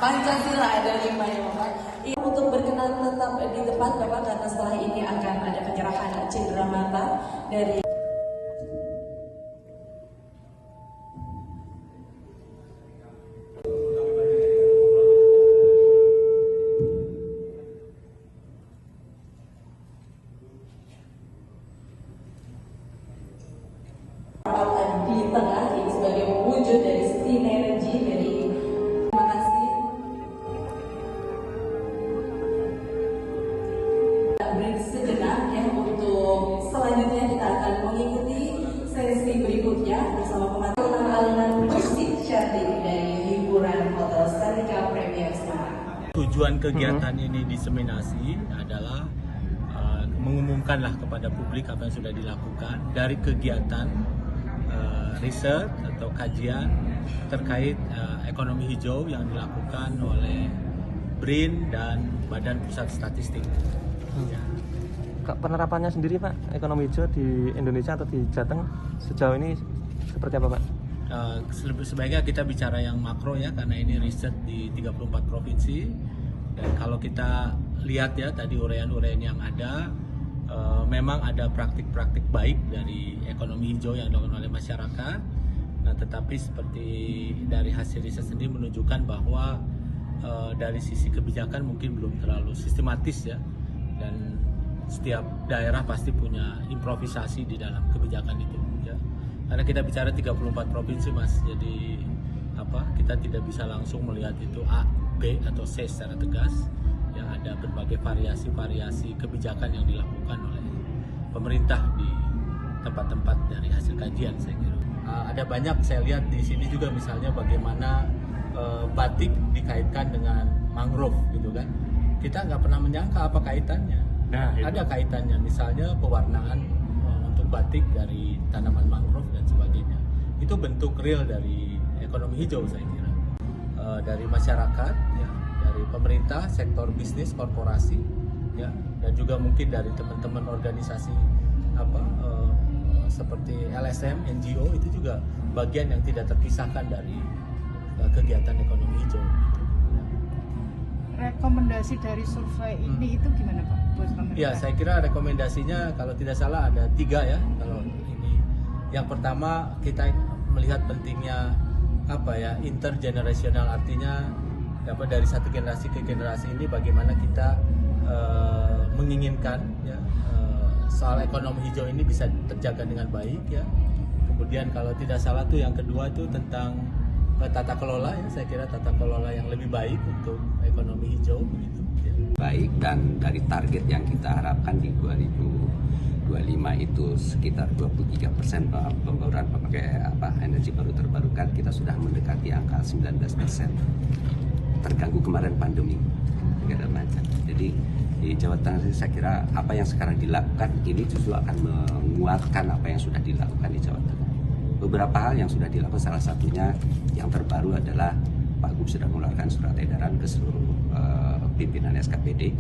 Pancasila ada 5 ya Bapak. Untuk berkenan tetap di depan Bapak karena setelah ini akan ada penyerahan cindera mata dari di tengah ini sebagai wujud dari sinergi dari terima kasih. Break sejenak ya untuk selanjutnya kita akan mengikuti sesi berikutnya bersama pemantauan aliran musik cantik dari hiburan Hotel Stalika Premier Semarang. Tujuan kegiatan ini diseminasi adalah mengumumkanlah kepada publik apa yang sudah dilakukan dari kegiatan riset atau kajian terkait ekonomi hijau yang dilakukan oleh BRIN dan Badan Pusat Statistik. Ya. Penerapannya sendiri Pak, ekonomi hijau di Indonesia atau di Jateng sejauh ini seperti apa Pak? Sebaiknya kita bicara yang makro ya, karena ini riset di 34 provinsi. Dan kalau kita lihat ya tadi uraian-uraian yang ada, memang ada praktik-praktik baik dari ekonomi hijau yang dilakukan oleh masyarakat. Nah, tetapi seperti dari hasil riset sendiri menunjukkan bahwa dari sisi kebijakan mungkin belum terlalu sistematis ya. Dan setiap daerah pasti punya improvisasi di dalam kebijakan itu ya. Karena kita bicara 34 provinsi Mas. Jadi kita tidak bisa langsung melihat itu A, B atau C secara tegas. Ya, ada berbagai variasi-variasi kebijakan yang dilakukan oleh pemerintah di tempat-tempat dari hasil kajian saya kira. Ada banyak saya lihat di sini juga misalnya bagaimana batik dikaitkan dengan mangrove gitu kan. Kita nggak pernah menyangka apa kaitannya. Nah, ada kaitannya misalnya pewarnaan untuk batik dari tanaman mangrove dan sebagainya. Itu bentuk real dari ekonomi hijau saya kira. Dari masyarakat ya, dari pemerintah, sektor bisnis, korporasi, ya, dan juga mungkin dari teman-teman organisasi seperti LSM, NGO itu juga bagian yang tidak terpisahkan dari kegiatan ekonomi hijau. Ya. Rekomendasi dari survei ini itu gimana Pak buat pemerintah? Ya, saya kira rekomendasinya kalau tidak salah ada 3 ya. Kalau ini, yang pertama kita melihat pentingnya intergenerational, artinya dari satu generasi ke generasi ini bagaimana kita menginginkan ya, soal ekonomi hijau ini bisa terjaga dengan baik ya. Kemudian kalau tidak salah tuh yang kedua itu tentang tata kelola ya, saya kira tata kelola yang lebih baik untuk ekonomi hijau begitu ya. Baik, dan dari target yang kita harapkan di 2025 itu sekitar 23% pembauran pemakai energi baru terbarukan, kita sudah mendekati angka 19%. Terganggu kemarin pandemi negara macam. Jadi di Jawa Tengah saya kira apa yang sekarang dilakukan ini justru akan menguatkan apa yang sudah dilakukan di Jawa Tengah. Beberapa hal yang sudah dilakukan, salah satunya yang terbaru adalah Pak Gub sudah mengeluarkan surat edaran ke seluruh pimpinan SKPD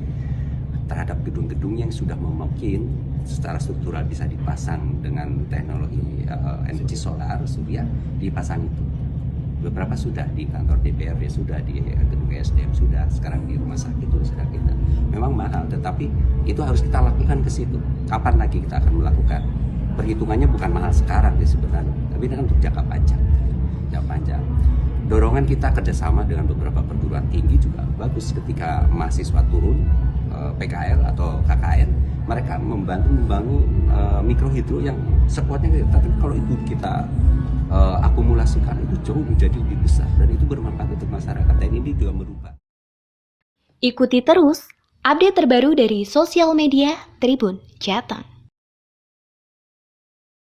terhadap gedung-gedung yang sudah mungkin secara struktural bisa dipasang dengan teknologi energi solar surya, dipasang itu. Beberapa sudah di kantor DPRD, sudah di gedung SDM, sudah sekarang di rumah sakit itu sudah kita. Memang mahal, tetapi itu harus kita lakukan ke situ. Kapan lagi kita akan melakukan? Perhitungannya bukan mahal sekarang sih sebenarnya, tapi ini kan untuk jangka panjang. Jangka panjang. Dorongan kita kerjasama dengan beberapa perguruan tinggi juga bagus. Ketika mahasiswa turun PKL atau KKN, mereka membantu membangun mikrohidro yang sekuatnya. Tapi kalau itu kita akumulasikan, itu jauh menjadi lebih besar dan itu bermanfaat untuk masyarakat. Dan ini juga merubah. Ikuti terus update terbaru dari sosial media Tribun Jateng.